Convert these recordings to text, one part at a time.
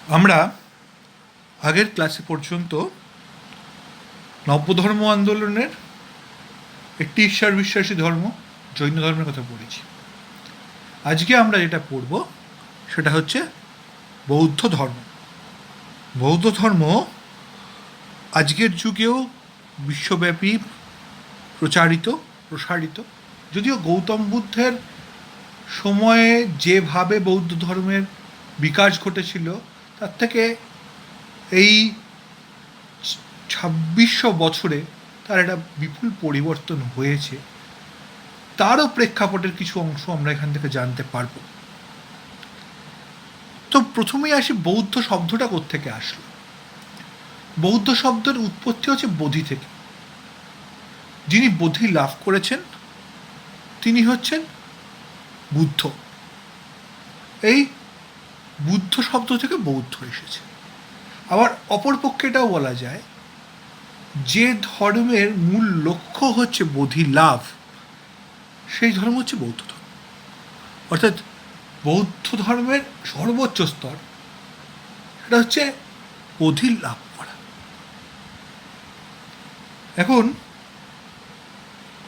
আমরা আগের ক্লাসে পর্যন্ত নব্যধর্ম আন্দোলনের একটি ঈশ্বর বিশ্বাসী ধর্ম জৈন ধর্মের কথা পড়েছি। আজকে আমরা যেটা পড়ব সেটা হচ্ছে বৌদ্ধ ধর্ম। বৌদ্ধ ধর্ম আজকের যুগেও বিশ্বব্যাপী প্রসারিত। যদিও গৌতম বুদ্ধের সময়ে যেভাবে বৌদ্ধ ধর্মের বিকাশ ঘটেছিল তার থেকে এই 2600 বছরে তার একটা বিপুল পরিবর্তন হয়েছে। তারও প্রেক্ষাপটের কিছু অংশ আমরা এখান থেকে জানতে পারব। তো প্রথমেই আসি, বৌদ্ধ শব্দটা কোত্থেকে আসলো। বৌদ্ধ শব্দের উৎপত্তি হচ্ছে বোধি থেকে। যিনি বোধি লাভ করেছেন তিনি হচ্ছেন বুদ্ধ। এই বুদ্ধ শব্দ থেকে বৌদ্ধ এসেছে। আবার অপরপক্ষে এটাও বলা যায়, যে ধর্মের মূল লক্ষ্য হচ্ছে বোধি লাভ, সেই ধর্ম হচ্ছে বৌদ্ধ ধর্ম। অর্থাৎ বৌদ্ধ ধর্মের সর্বোচ্চ স্তর সেটা হচ্ছে বোধি লাভ করা। এখন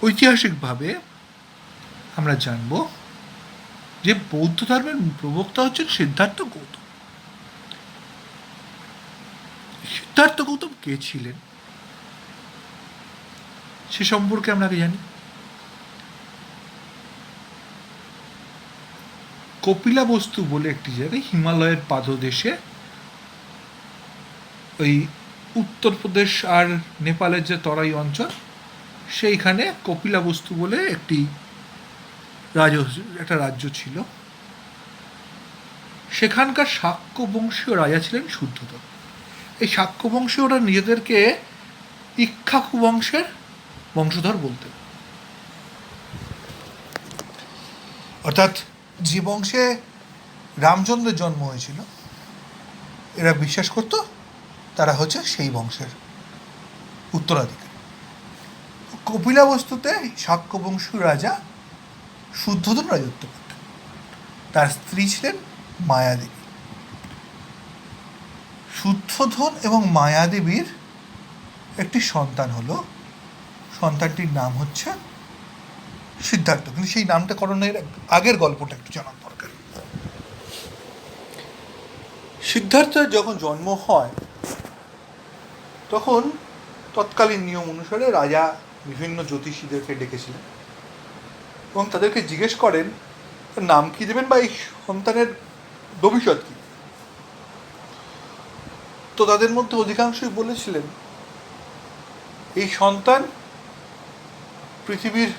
ঐতিহাসিকভাবে আমরা জানব যে বৌদ্ধ ধর্মের প্রবক্তা হচ্ছেন সিদ্ধার্থ গৌতম। সিদ্ধার্থ গৌতম কে ছিলেন সে সম্পর্কে আমরা আগে জানি। কপিলাবস্তু বলে একটি জায়গায় হিমালয়ের পাদদেশে, ওই উত্তরপ্রদেশ আর নেপালের যে তরাই অঞ্চল, সেইখানে কপিলাবস্তু বলে একটা রাজ্য ছিল। সেখানকার শাক্য বংশীয় রাজা ছিলেন শুদ্ধোধন। এই শাক্য বংশীয়রা নিজেদেরকে ইক্ষ্বাকু বংশের বংশধর বলতেন। অর্থাৎ যে বংশে রামচন্দ্রের জন্ম হয়েছিল এরা বিশ্বাস করত তারা হচ্ছে সেই বংশের উত্তরাধিকারী। কপিলাবস্তুতে শাক্য বংশীয় রাজা শুদ্ধোধন রাজত্ব করতেন। তার স্ত্রী ছিলেন মায়াদেবী। শুদ্ধোধন এবং মায়াদেবীর একটি সন্তান হলো, সন্তানটির নাম হচ্ছে সিদ্ধার্থ। কিন্তু সেই নামটা করণের আগের গল্পটা একটু জানার দরকার। সিদ্ধার্থের যখন জন্ম হয় তখন তৎকালীন নিয়ম অনুসারে রাজা বিভিন্ন জ্যোতিষীদেরকে ডেকেছিলেন এবং তাদেরকে জিজ্ঞেস করেন তার নাম কি দেবেন বা এই সন্তানের ভবিষ্যৎ কি। তো তাদের মধ্যে অধিকাংশই বলেছিলেন এই সন্তান পৃথিবীর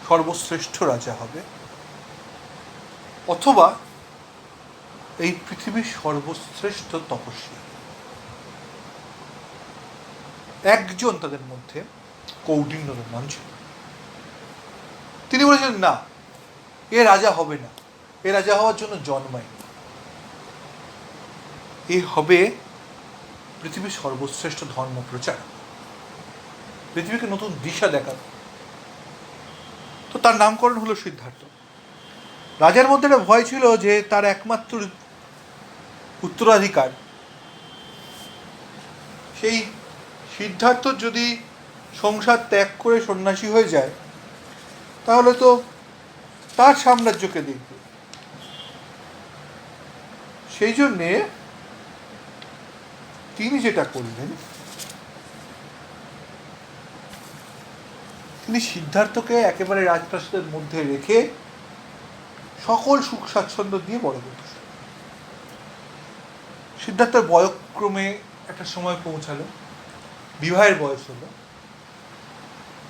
সর্বশ্রেষ্ঠ রাজা হবে, অথবা এই পৃথিবীর সর্বশ্রেষ্ঠ তপস্বী। একজন তাদের মধ্যে কৌটিল্য নাম ছিল। তিনি বলেছিলেন না, এ রাজা হবে না, এ রাজা হওয়ার জন্য জন্মায়, এ হবে পৃথিবীর সর্বশ্রেষ্ঠ ধর্ম প্রচার, পৃথিবীকে নতুন দিশা দেখাবে। তো তার নামকরণ হলো সিদ্ধার্থ। রাজার মধ্যে একটা ভয় ছিল যে তার একমাত্র উত্তরাধিকার সেই সিদ্ধার্থ যদি সংসার ত্যাগ করে সন্ন্যাসী হয়ে যায় তাহলে তো তার সাম্রাজ্যকে দেখবে। সেই জন্যে তিনি যেটা করলেন, তিনি সিদ্ধার্থকে একেবারে রাজপ্রাসাদের মধ্যে রেখে সকল সুখ স্বাচ্ছন্দ্য দিয়ে বড় করতে। সিদ্ধার্থের বয়ক্রমে একটা সময় পৌঁছালো, বিবাহের বয়স হলো,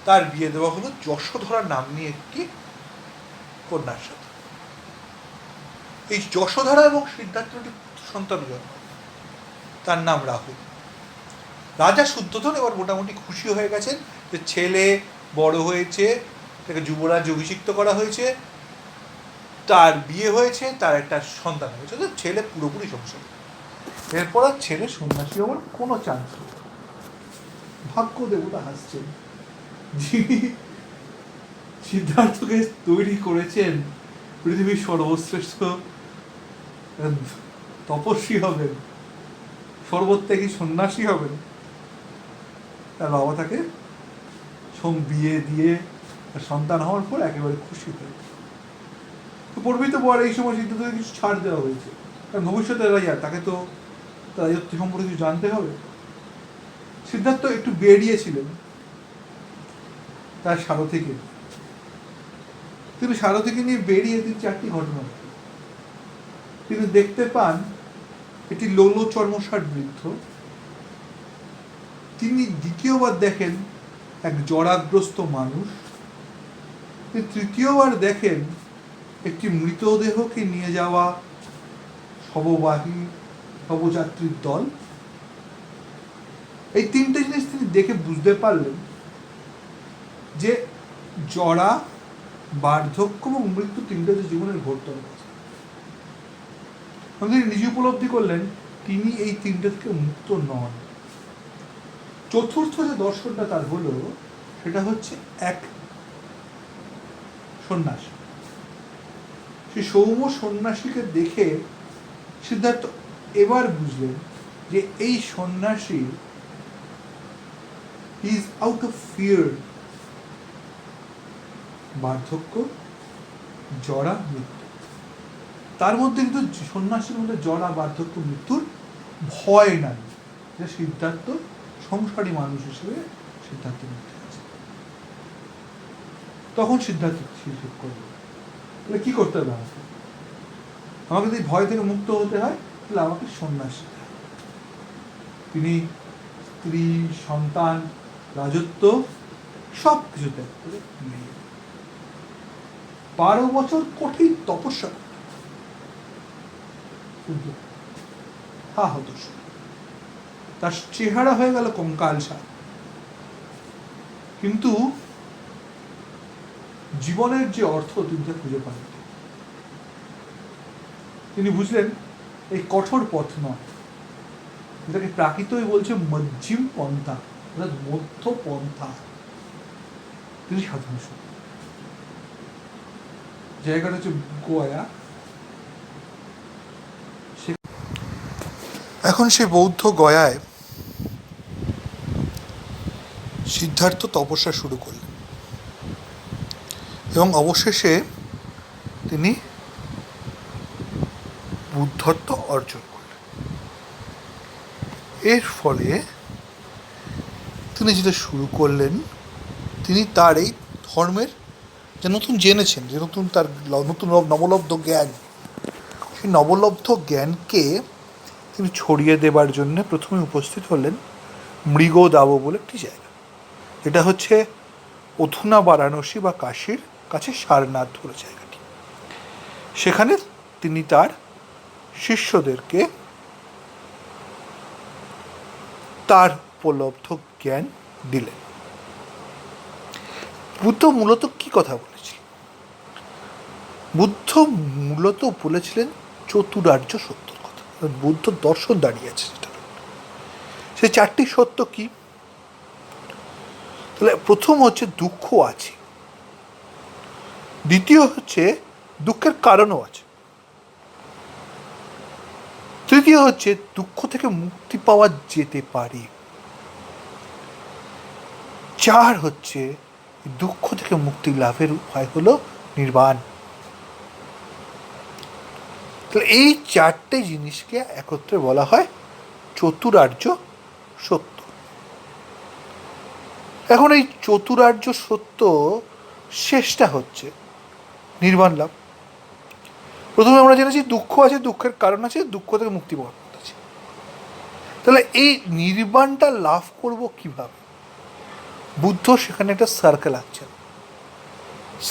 তার বিয়ে দেওয়া হলো যশোধরা নাম নিয়ে একটি কন্যার সাথে। এই যশোধরা এবং সিদ্ধার্থের একটি সন্তান জন্ম, তার নাম রাহুল। রাজা শুদ্ধোধন এবার মোটামুটি খুশি হয়ে গেছেন যে ছেলে বড় হয়েছে, তাকে যুবরাজ অভিষিক্ত করা হয়েছে, তার বিয়ে হয়েছে, তার একটা সন্তান হয়েছে, ছেলে পুরোপুরি সংসার। এরপর আর ছেলে সন্ন্যাসী হওয়ার কোনো চান্স নেই। ভাগ্য দেবতা হাসছেন, যিনি সিদ্ধার্থকে তৈরি করেছেন পৃথিবীর সর্বশ্রেষ্ঠ তপস্বী হবেন, সর্বত্র কি সন্ন্যাসী হবেন? তার বাবা তাকে বিয়ে দিয়ে সন্তান হওয়ার পর একেবারে খুশি হয়ে পড়বি তো পর এই সময় সিদ্ধার্থকে কিছু ছাড় দেওয়া হয়েছে, কারণ ভবিষ্যতে রাজা, তাকে তো রাজত্ব সম্পর্কে কিছু জানতে হবে। সিদ্ধার্থ একটু বেরিয়েছিলেন তার সারথীকে, তিনি সারথীকে নিয়ে বেরিয়ে তিনি 4টি ঘটনা তিনি দেখতে পান। এটি লোলো চর্মসার বৃদ্ধ, তিনি দ্বিতীয়বার দেখেন এক জরাগ্রস্ত মানুষ, তিনি তৃতীয়বার দেখেন একটি মৃতদেহকে নিয়ে যাওয়া শবযাত্রীর দল। এই 3টে জিনিস তিনি দেখে বুঝতে পারলেন যে জরা, বার্ধক্য এবং মৃত্যু 3টে জীবনের ঘোরতল আছে। তিনি নিজে উপলব্ধি করলেন তিনি এই 3টে থেকে মুক্ত নন। চতুর্থ যে দর্শনটা তার হলো সেটা হচ্ছে এক সন্ন্যাসী। সেই সৌম্য সন্ন্যাসীকে দেখে সিদ্ধার্থ এবার বুঝলেন যে এই সন্ন্যাসী ইজ আউট অফ ফিয়ার বার্ধক্য, জরা, মৃত্যু। তার মধ্যে কিন্তু সন্ন্যাসীর মধ্যে জরা, বার্ধক্য, মৃত্যুর ভয় নাই। যে সিদ্ধার্থ সংসারী মানুষ হিসেবে সিদ্ধার্থের মধ্যে আছে। তখন সিদ্ধার্থ ঠিক করল, তাহলে কি করতে হবে আমাকে যদি ভয় থেকে মুক্ত হতে হয় তাহলে আমাকে সন্ন্যাসী। তিনি স্ত্রী, সন্তান, রাজত্ব সব কিছু ত্যাগ করে 12 বছর কঠিন তপস্যা কিন্তু তার চেহারা হয়ে গেল কঙ্কালসার, কিন্তু জীবনের যে অর্থ তিনি তা খুঁজে পান। তিনি বুঝলেন এই কঠোর পথ নয়, এটাকে প্রাকৃতই বলছে মধ্যম পন্থা, অর্থাৎ মধ্য পন্থা। তিনি সাধন শুরু, জায়গাটা হচ্ছে গোয়া। এখন সে বৌদ্ধ গয়ায় সিদ্ধার্থ তপস্যা শুরু করলেন এবং অবশেষে তিনি বুদ্ধত্ব অর্জন করলেন। এর ফলে তিনি যেটা শুরু করলেন, তিনি তার এই ধর্মের যে নতুন জেনেছেন, যে নতুন তার নতুন নবলব্ধ জ্ঞান, সেই নবলব্ধ জ্ঞানকে তিনি ছড়িয়ে দেবার জন্য প্রথমে উপস্থিত হলেন মৃগদাব বলে একটি জায়গা। এটা হচ্ছে অধুনা বারাণসী বা কাশীর কাছে সারনাথ বলে জায়গাটি। সেখানে তিনি তার শিষ্যদেরকে তার উপলব্ধ জ্ঞান দিলেন। বুদ্ধ মূলত কি কথা বলেছিলেন? বুদ্ধ মূলত বলেছিলেন চতুরার্য সত্যর কথা। বুদ্ধ দর্শন দাঁড়িয়ে আছে সেটা। সেই 4টি সত্য কি? তাহলে প্রথম হচ্ছে দুঃখ আছে, দ্বিতীয় হচ্ছে দুঃখের কারণও আছে, তৃতীয় হচ্ছে দুঃখ থেকে মুক্তি পাওয়া যেতে পারে, 4 হচ্ছে দুঃখ থেকে মুক্তি লাভের উপায় হলো নির্বাণ। তাহলে এই 4টে জিনিসকে একত্রে বলা হয় চতুরার্য সত্য। এখন এই চতুরার্য সত্য শেষটা হচ্ছে নির্বাণ লাভ। প্রথমে আমরা জেনেছি দুঃখ আছে, দুঃখের কারণ আছে, দুঃখ থেকে মুক্তি পাওয়ার পথ আছে। তাহলে এই নির্বাণটা লাভ করব কিভাবে? বুদ্ধ সেখানে একটা সার্কেল আঁকছেন,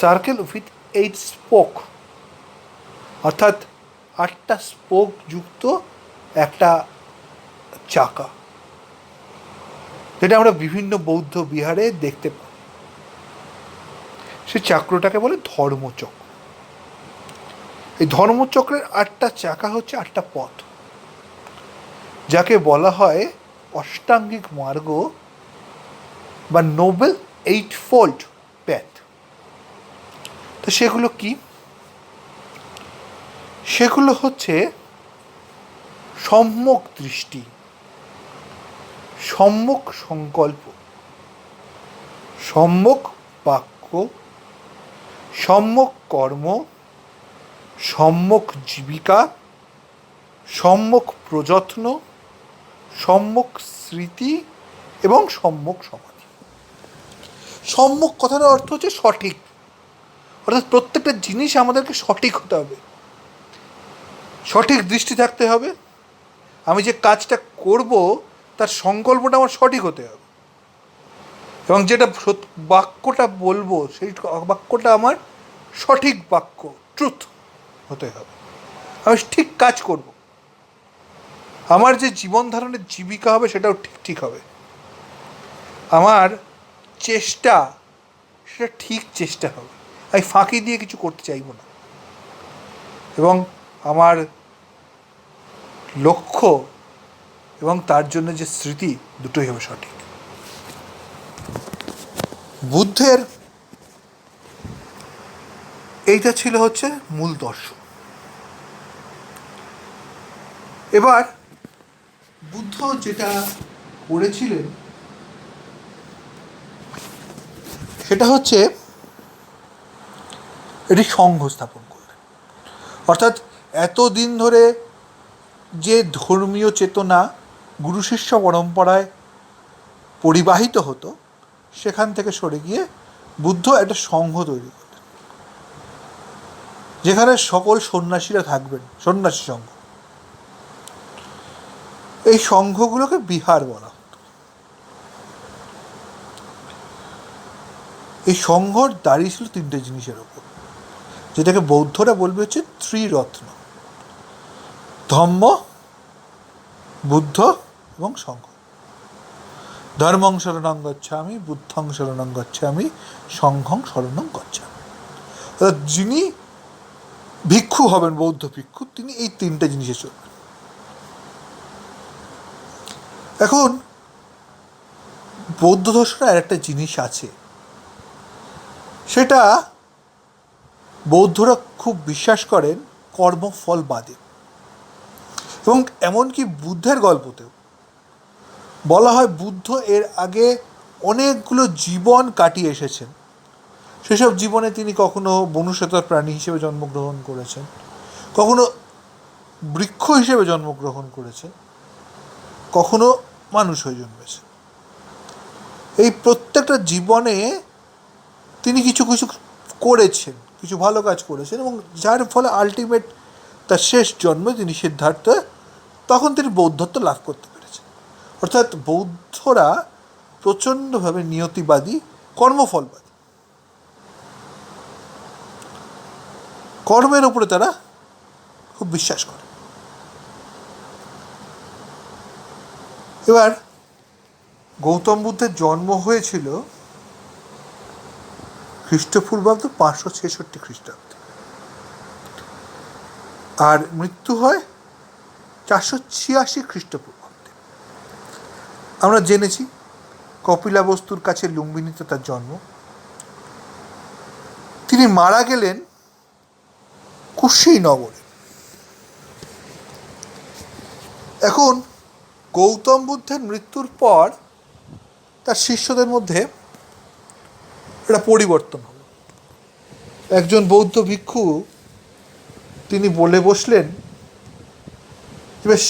সার্কেল উইথ 8 স্পোক, অর্থাৎ 8টা স্পোক যুক্ত একটা চাকা, যেটা আমরা বিভিন্ন বৌদ্ধ বিহারে দেখতে পাই। সেই চক্রটাকে বলে ধর্মচক্র। এই ধর্মচক্রের 8টা চাকা হচ্ছে 8টা পথ, যাকে বলা হয় অষ্টাঙ্গিক মার্গ বা নোবেল 8-fold প্যাথ। তো সেগুলো কি? সেগুলো হচ্ছে সম্যক দৃষ্টি, সম্যক সংকল্প, সম্যক বাক্য, সম্যক কর্ম, সম্যক জীবিকা, সম্যক প্রযত্ন, সম্যক স্মৃতি এবং সম্যক সমাধি। সম্যক কথার অর্থ হচ্ছে সঠিক, অর্থাৎ প্রত্যেকটা জিনিস আমাদেরকে সঠিক হতে হবে, সঠিক দৃষ্টি থাকতে হবে। আমি যে কাজটা করব তার সংকল্পটা আমার সঠিক হতে হবে, এবং যেটা বাক্যটা বলবো সেই বাক্যটা আমার সঠিক বাক্য, ট্রুথ হতে হবে। আমি ঠিক কাজ করব, আমার যে জীবন ধারণের জীবিকা হবে সেটাও ঠিক ঠিক হবে, আমার চেষ্টা সেটা ঠিক চেষ্টা হবে, আমি ফাঁকি দিয়ে কিছু করতে চাইব না, এবং আমার লক্ষ্য এবং তার জন্য যে স্মৃতি দুটোই হবে সঠিক। বুদ্ধের এইটা ছিল হচ্ছে মূল দর্শন। এবার বুদ্ধ যেটা করেছিলেন সেটা হচ্ছে এটি সংঘ স্থাপন করলেন। অর্থাৎ এতদিন ধরে যে ধর্মীয় চেতনা গুরু শিষ্য পরম্পরায় পরিবাহিত হতো সেখান থেকে সরে গিয়ে বুদ্ধ একটা সংঘ তৈরি করলেন, যেখানে সকল সন্ন্যাসীরা থাকবেন, সন্ন্যাসী সংঘ। এই সংঘগুলোকে বিহার বলা হতো। এই সংঘর দাঁড়িয়েছিল তিনটে জিনিসের ওপর, যেটাকে বৌদ্ধরা বলবে হচ্ছে ত্রিরত্ন: ধম্ম, বুদ্ধ এবং সংঘ। ধর্মং শরণং গচ্ছামি, বুদ্ধং শরণং গচ্ছামি, সংঘং শরণং গচ্ছামি। অর্থাৎ যিনি ভিক্ষু হবেন, বৌদ্ধ ভিক্ষু, তিনি এই তিনটে জিনিসে চলবেন। এখন বৌদ্ধ দর্শনে আর একটা জিনিস আছে, সেটা বৌদ্ধরা খুব বিশ্বাস করেন কর্মফলবাদে, এবং এমনকি বুদ্ধের গল্পতেও বলা হয় বুদ্ধ এর আগে অনেকগুলো জীবন কাটিয়ে এসেছেন। সেসব জীবনে তিনি কখনো বনুশতার প্রাণী হিসেবে জন্মগ্রহণ করেছেন, কখনো বৃক্ষ হিসেবে জন্মগ্রহণ করেছেন, কখনো মানুষ হয়ে জন্মেছেন। এই প্রত্যেকটা জীবনে তিনি কিছু কিছু করেছেন, কিছু ভালো কাজ করেছেন, এবং যার ফলে আলটিমেট তার শেষ জন্মে তিনি সিদ্ধার্থ, তখন তিনি বৌদ্ধত্ব লাভ করতে পেরেছেন। অর্থাৎ বৌদ্ধরা প্রচণ্ডভাবে নিয়তিবাদী, কর্মফলবাদী, কর্মের উপরে তারা খুব বিশ্বাস করে। এবার গৌতম বুদ্ধের জন্ম হয়েছিল খ্রিস্টপূর্বাব্দ 566 খ্রিস্টাব্দে, আর মৃত্যু হয় 486 খ্রিস্টপূর্বাব্দে। আমরা জেনেছি কপিলাবস্তুর কাছে লুম্বিনীতে তার জন্ম। তিনি মারা গেলেন কুশীনগরে। এখন গৌতম বুদ্ধের মৃত্যুর পর তার শিষ্যদের মধ্যে একটা পরিবর্তন হল। একজন বৌদ্ধ ভিক্ষু তিনি বলে বসলেন, বেশ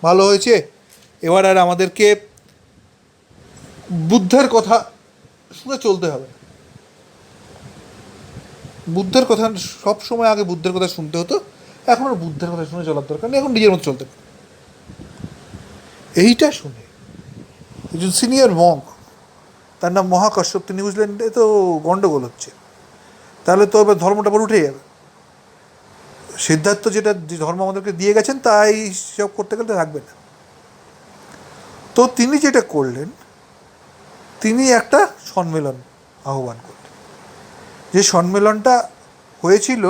ভালো হয়েছে, এবার আর আমাদেরকে বুদ্ধের কথা শুনে চলতে হবে। বুদ্ধের কথা সব সময় আগে বুদ্ধের কথা শুনতে হতো, এখন আর বুদ্ধের কথা শুনে চলার দরকার নেই, এখন নিজের মতো চলতে পারে। এইটা শুনে একজন সিনিয়র মঙ্ক, তার নাম মহাকাশ্যপ, তিনি বুঝলেন এ তো গণ্ডগোল হচ্ছে, তাহলে তো এবার ধর্মটা আবার উঠে যাবে। সিদ্ধার্থ যেটা যে ধর্ম আমাদেরকে দিয়ে গেছেন তাই সব করতে গেলে থাকবে না। তো তিনি যেটা করলেন, তিনি একটা সম্মেলন আহ্বান করলেন। যে সম্মেলনটা হয়েছিল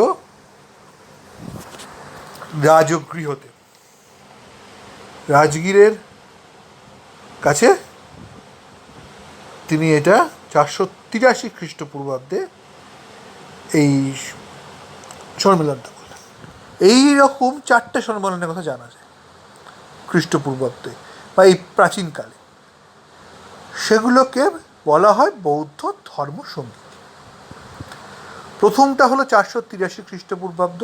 রাজগৃহতে, রাজগীরের কাছে। তিনি এটা 483 খ্রিস্টপূর্বাব্দে এই সম্মেলনটা করলেন। এইরকম 4টে সম্মেলনের কথা জানা যায় খ্রিস্টপূর্বাব্দে বা এই প্রাচীনকালে। সেগুলোকে বলা হয় বৌদ্ধ ধর্মসঙ্গীত। প্রথমটা হলো 483 খ্রিস্টপূর্বাব্দ,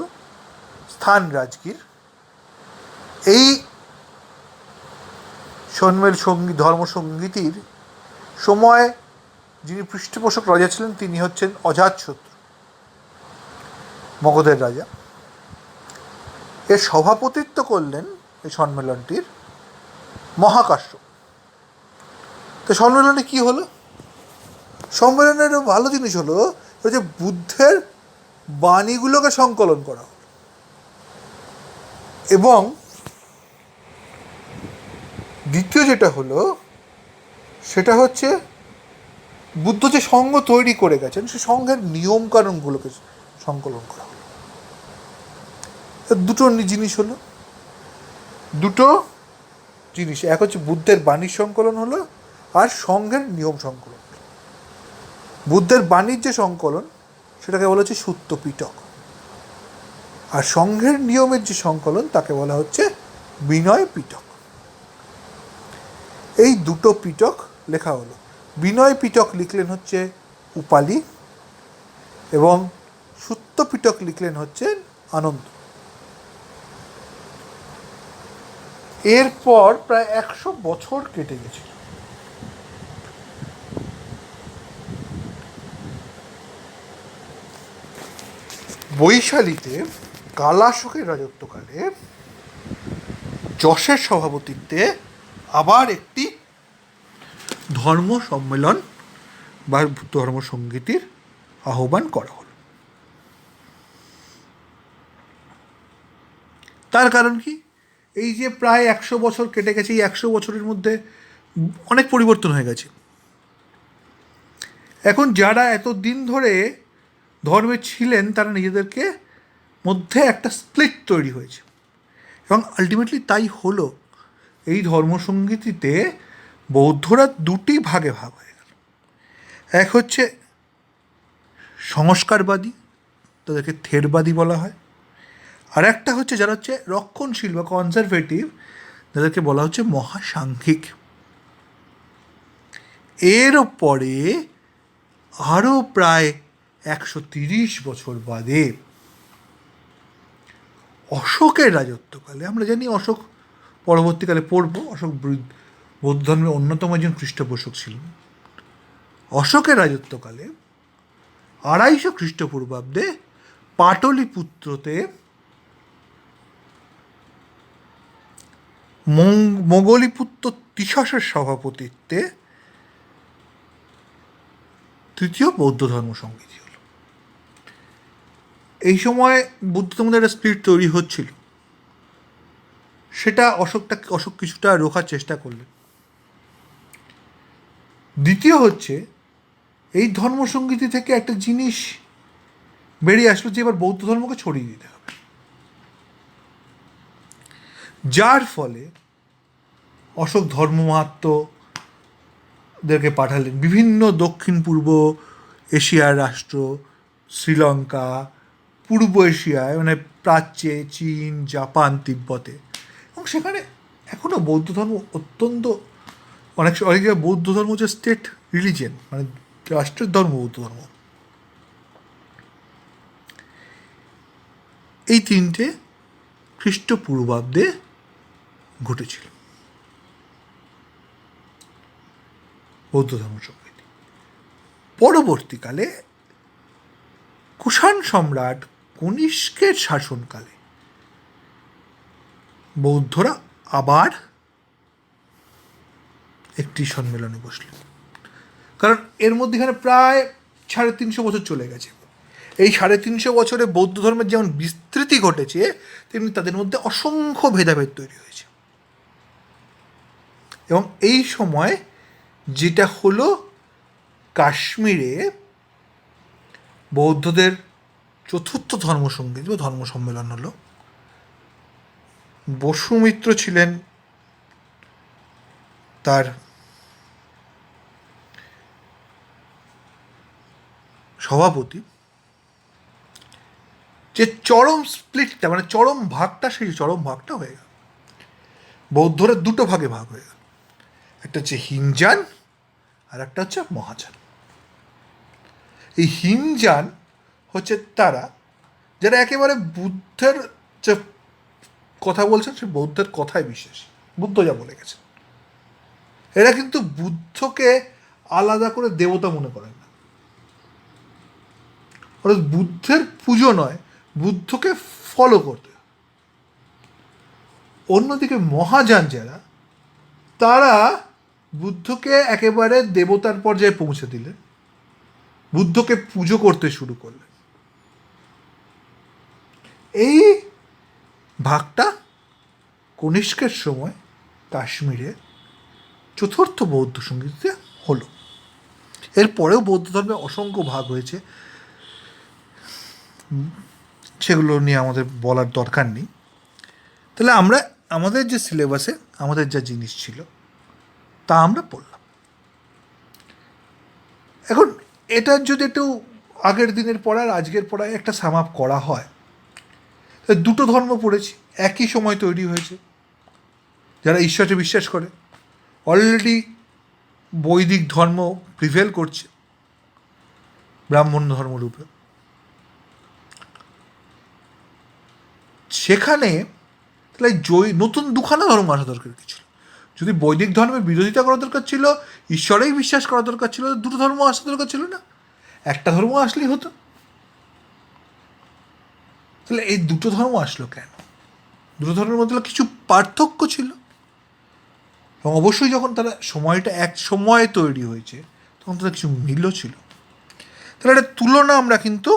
স্থান রাজগীর। এই ধর্মসঙ্গীতির সময় যিনি পৃষ্ঠপোষক রাজা ছিলেন তিনি হচ্ছেন অজাতশত্রু, মগধের রাজা। এর সভাপতিত্ব করলেন এই সম্মেলনটির মহাকাশ্যপ। তো সম্মেলনে কি হলো? সম্মেলনের ভালো জিনিস হলো যে বুদ্ধের বাণীগুলোকে সংকলন করা হলো, এবং দ্বিতীয় যেটা হলো সেটা হচ্ছে বুদ্ধ যে সঙ্ঘ তৈরি করে গেছেন সে সঙ্ঘের নিয়মকানুনগুলোকে সংকলন করা হলো। দুটো জিনিস হলো, দুটো জিনিস, এক হচ্ছে বুদ্ধের বাণীর সংকলন হলো, আর সঙ্ঘের নিয়ম সংকলন। বুদ্ধের বাণীর যে সংকলন সেটাকে বলা হচ্ছে সুত্ত পিটক, আর সঙ্ঘের নিয়মের যে সংকলন তাকে বলা হচ্ছে বিনয় পিটক। এই দুটো পিটক লেখা হলো। বিনয় পিটক লিখলেন হচ্ছে উপালি, এবং সুত্ত পিটক লিখলেন হচ্ছে আনন্দ। এরপর প্রায় 100 বছর কেটে গেছে। বৈশালীতে কালাশোকের রাজত্বকালে যশের সভাপতিত্বে আবার একটি ধর্ম সম্মেলন বা ধর্মসঙ্গীতির আহ্বান করা হলো। তার কারণ কি? এই যে প্রায় 100 বছর কেটে গেছে, এই 100 বছরের মধ্যে অনেক পরিবর্তন হয়ে গেছে। এখন যারা এতদিন ধরে ধর্মে ছিলেন তারা নিজেদেরকে মধ্যে একটা স্প্লিট তৈরি হয়েছে, এবং আলটিমেটলি তাই হলো। এই ধর্মসঙ্গীতিতে বৌদ্ধরা দুটি ভাগে ভাগ হয়ে গেল। এক হচ্ছে সংস্কারবাদী, তাদেরকে থেরবাদী বলা হয়। আর একটা হচ্ছে যারা হচ্ছে রক্ষণশীল বা কনজারভেটিভ, যাদেরকে বলা হচ্ছে মহাসাংঘিক। এর পরে আরও প্রায় 130 বছর বাদে অশোকের রাজত্বকালে, আমরা জানি অশোক পরবর্তীকালে পড়ব, অশোক বৌদ্ধ ধর্মের অন্যতম একজন পৃষ্ঠপোষক ছিলেন। অশোকের রাজত্বকালে 250 খ্রিস্টপূর্বাব্দে পাটলিপুত্রতে মোগলিপুত্র তিশসের সভাপতিত্বে তৃতীয় বৌদ্ধ ধর্মসঙ্গীতি হল। এই সময় বুদ্ধ ধর্মের একটা স্পিরিট তৈরি হচ্ছিল, সেটা অশোক কিছুটা রোখার চেষ্টা করলেন। দ্বিতীয় হচ্ছে এই ধর্মসঙ্গীতি থেকে একটা জিনিস বেরিয়ে আসলো যে এবার বৌদ্ধ ধর্মকে ছড়িয়ে দিতে হবে, যার ফলে অশোক ধর্মমাহাত্মদেরকে পাঠালেন বিভিন্ন দক্ষিণ পূর্ব এশিয়ার রাষ্ট্র, শ্রীলঙ্কা, পূর্ব এশিয়ায় মানে প্রাচ্যে, চীন, জাপান, তিব্বতে, এবং সেখানে এখনও বৌদ্ধ ধর্ম অত্যন্ত অনেক জায়গায় বৌদ্ধ ধর্ম হচ্ছে স্টেট রিলিজিয়ন, মানে রাষ্ট্রের ধর্ম বৌদ্ধ ধর্ম। এই তিনটে খ্রিস্টপূর্বাব্দে ঘটেছিল বৌদ্ধ ধর্মসঙ্গীতি। পরবর্তীকালে কুষাণ সম্রাট কনিষ্কের শাসনকালে বৌদ্ধরা আবার একটি সম্মেলনে বসলেন, কারণ এর মধ্যেখানে প্রায় 350 বছর চলে গেছে। এই 350 বছরে বৌদ্ধ ধর্মের যেমন বিস্তৃতি ঘটেছে, তেমনি তাদের মধ্যে অসংখ্য ভেদাভেদ তৈরি হয়েছে। এবং এই সময় যেটা হলো, কাশ্মীরে বৌদ্ধদের চতুর্থ ধর্মসঙ্গীত বা ধর্ম সম্মেলন হলো। বসুমিত্র ছিলেন তার সভাপতি। যে চরম স্প্লিটটা মানে চরম ভাগটা, সেই চরম ভাগটা হয়ে গেল। বৌদ্ধরা দুটো ভাগে ভাগ হয়ে গেল, একটা হচ্ছে হিনজান আর একটা হচ্ছে মহাযান। এই হীনযান হচ্ছে তারা যারা একেবারে বুদ্ধের যে কথা বলছেন সে বৌদ্ধের কথায় বিশ্বাসী, বুদ্ধ যা বলে গেছেন। এরা কিন্তু বুদ্ধকে আলাদা করে দেবতা মনে করেন না, অর্থাৎ বুদ্ধের পুজো নয়, বুদ্ধকে ফলো করতে। অন্যদিকে মহাযান যারা, তারা বুদ্ধকে একেবারে দেবতার পর্যায়ে পৌঁছে দিলেন, বুদ্ধকে পুজো করতে শুরু করলেন। এই ভাগটা কনিষ্কের সময় কাশ্মীরে চতুর্থ বৌদ্ধ সঙ্গীতে হলো। এরপরেও বৌদ্ধ ধর্মে অসংখ্য ভাগ হয়েছে, সেগুলো নিয়ে আমাদের বলার দরকার নেই। তাহলে আমরা আমাদের যে সিলেবাসে আমাদের যা জিনিস ছিল তা আমরা পড়লাম। এখন এটার যদি একটু আগের দিনের পড়ার আজকের পড়ায় একটা সাম আপ করা হয়, দুটো ধর্ম পড়েছি, একই সময় তৈরি হয়েছে। যারা ঈশ্বরে বিশ্বাস করে, অলরেডি বৈদিক ধর্ম প্রিভেল করছে ব্রাহ্মণ ধর্মরূপে। সেখানে তাহলে নতুন দুখানা ধর্ম আসা দরকার কি ছিল? যদি বৈদিক ধর্মের বিরোধিতা করা দরকার ছিল, ঈশ্বরেই বিশ্বাস করা দরকার ছিল, দুটো ধর্ম আসা দরকার ছিল না? একটা ধর্ম আসলেই হতো। তাহলে এই দুটো ধর্ম আসলো কেন? দুটো ধর্মের মধ্যে কিছু পার্থক্য ছিল, এবং অবশ্যই যখন তারা সময়টা এক সময়ে তৈরি হয়েছে তখন তাদের কিছু মিলও ছিল। তাহলে একটা তুলনা আমরা কিন্তু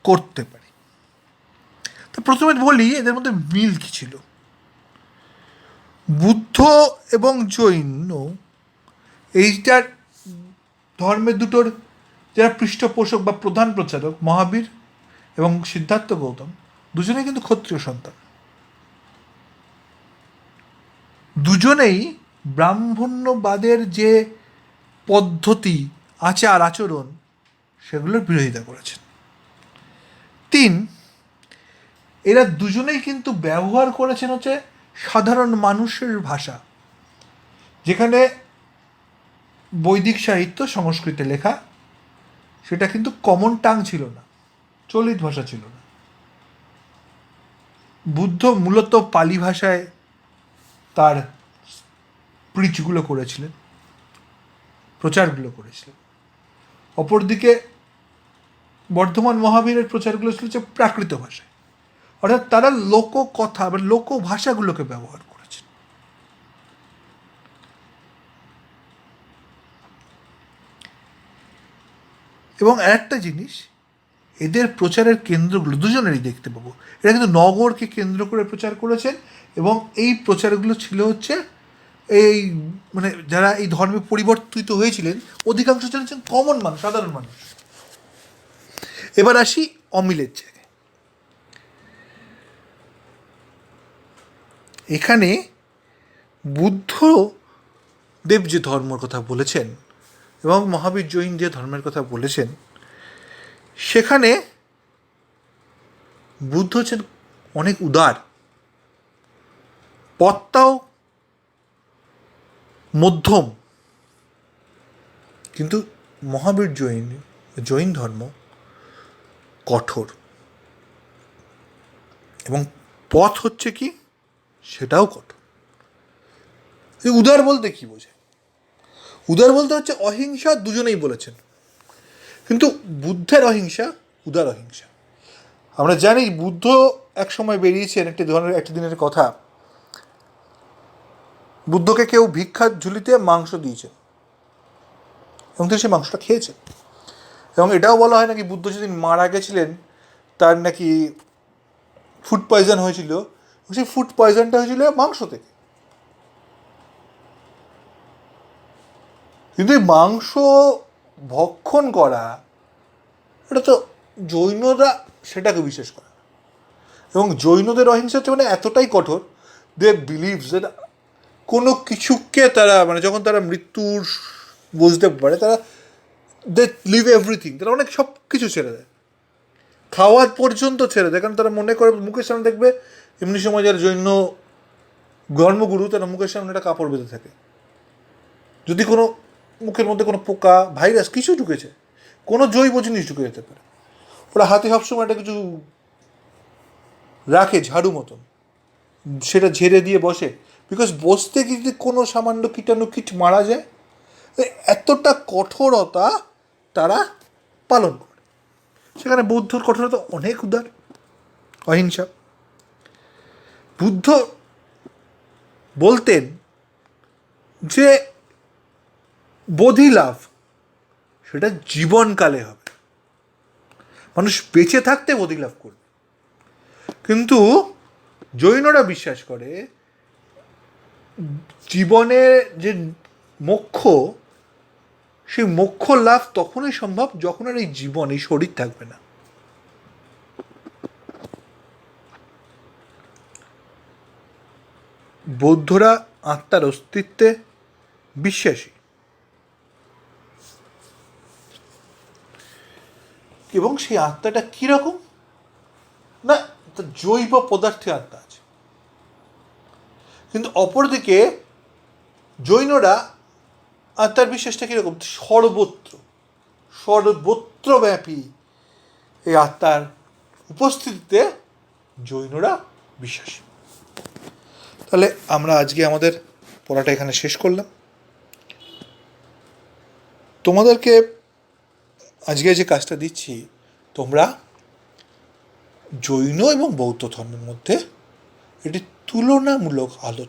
করতে পারি। তো প্রথমে বলি এদের মধ্যে মিল কী ছিল। বুদ্ধ এবং জৈন, এইটার ধর্মের দুটোর যারা পৃষ্ঠপোষক বা প্রধান প্রচারক মহাবীর এবং সিদ্ধার্থ গৌতম, দুজনেই কিন্তু ক্ষত্রিয় সন্তান। দুজনেই ব্রাহ্মণ্যবাদের যে পদ্ধতি, আচার আচরণ, সেগুলোর বিরোধিতা করেছেন। 3, এরা দুজনেই কিন্তু ব্যবহার করেছেন হচ্ছে সাধারণ মানুষের ভাষা, যেখানে বৈদিক সাহিত্য সংস্কৃতে লেখা, সেটা কিন্তু কমন টাং ছিল না, চলিত ভাষা ছিল না। বুদ্ধ মূলত পালি ভাষায় তার প্রিচগুলো করেছিলেন, প্রচারগুলো করেছিলেন। অপরদিকে বর্ধমান মহাবীরের প্রচারগুলো ছিল যে প্রাকৃত ভাষায়, অর্থাৎ তারা লোককথা বা লোকভাষাগুলোকে ব্যবহার করেছেন। এবং আরেকটা জিনিস, এদের প্রচারের কেন্দ্রগুলো দুজনেরই দেখতে পাবো, এরা কিন্তু নগরকে কেন্দ্র করে প্রচার করেছেন, এবং এই প্রচারগুলো ছিল হচ্ছে এই মানে যারা এই ধর্মে পরিবর্তিত হয়েছিলেন অধিকাংশ ছিলেন কমন মানুষ, সাধারণ মানুষ। এবার আসি অমিলের জায়গায়। এখানে বুদ্ধদেব যে ধর্মের কথা বলেছেন এবং মহাবীর জৈন যে ধর্মের কথা বলেছেন, সেখানে বুদ্ধ হচ্ছেন অনেক উদার, পথটাও মধ্যম, কিন্তু মহাবীর জৈন ধর্ম কঠোর। এবং পথ হচ্ছে কি, সেটাও কঠোর। এই উদার বলতে কি বোঝায়? উদার বলতে হচ্ছে অহিংসা, দুজনেই বলেছেন, কিন্তু বুদ্ধের অহিংসা উদার অহিংসা। আমরা জানি বুদ্ধ এক সময় বেরিয়েছেন, একটা দিনের কথা, বুদ্ধকে কেউ ভিক্ষার ঝুলিতে মাংস দিয়েছে এবং তিনি সেই মাংসটা খেয়েছেন। এবং এটাও বলা হয় নাকি বুদ্ধ যেদিন মারা গেছিলেন তার নাকি ফুড পয়জন হয়েছিল, সেই ফুড পয়জনটা হয়েছিল মাংস থেকে। কিন্তু এই মাংস ভক্ষণ করা, এটা তো জৈনরা সেটাকে বিশ্বাস করে। এবং জৈনদের অহিংসা হচ্ছে মানে এতটাই কঠোর, দে বিলিভস দ্যাট কোনো কিছুকে তারা মানে যখন তারা মৃত্যুর বুঝতে পারে, তারা দে লিভ এভরিথিং, তারা অনেক সব কিছু ছেড়ে দেয়, খাওয়ার পর্যন্ত ছেড়ে দেয়। কারণ তারা মনে করে মুখের সামনে দেখবে, এমনি সময় যারা জৈন ধর্মগুরু তারা মুখের সামনে একটা কাপড় বেঁধে থাকে, যদি কোনো মুখের মধ্যে কোনো পোকা ভাইরাস কিছু ঢুকেছে, কোনো জৈব জিনিস ঢুকে যেতে পারে। ওরা হাতে সবসময় একটা কিছু রাখে ঝাড়ু মতন, সেটা ঝেড়ে দিয়ে বসে, বিকজ বসতে গিয়ে যদি কোনো সামান্য কীটাণু কীট মারা যায়, এতটা কঠোরতা তারা পালন করে। সেখানে বুদ্ধর কঠোরতা অনেক উদার, অহিংসা। বুদ্ধ বলতেন যে বোধি লাভ সেটা জীবনকালে হবে, মানুষ বেঁচে থাকতে বোধি লাভ করবে। কিন্তু জৈনরা বিশ্বাস করে জীবনের যে মোক্ষ, সেই মোক্ষ লাভ তখনই সম্ভব যখন আর এই জীবন, এই শরীর থাকবে না। বৌদ্ধরা আত্মার অস্তিত্বে বিশ্বাসী এবং সেই আত্মাটা কীরকম না, জৈব পদার্থে আত্মা আছে। কিন্তু অপরদিকে জৈনরা আত্মার বিশ্বাসটা কীরকম, সর্বত্র সর্বত্রব্যাপী এই আত্মার উপস্থিতিতে জৈনরা বিশ্বাসী। তাহলে আমরা আজকে আমাদের পড়াটা এখানে শেষ করলাম। তোমাদেরকে আজকে যে কাজটা দিচ্ছি, তোমরা জৈন এবং বৌদ্ধ ধর্মের মধ্যে এটি তুলনামূলক আলোচনা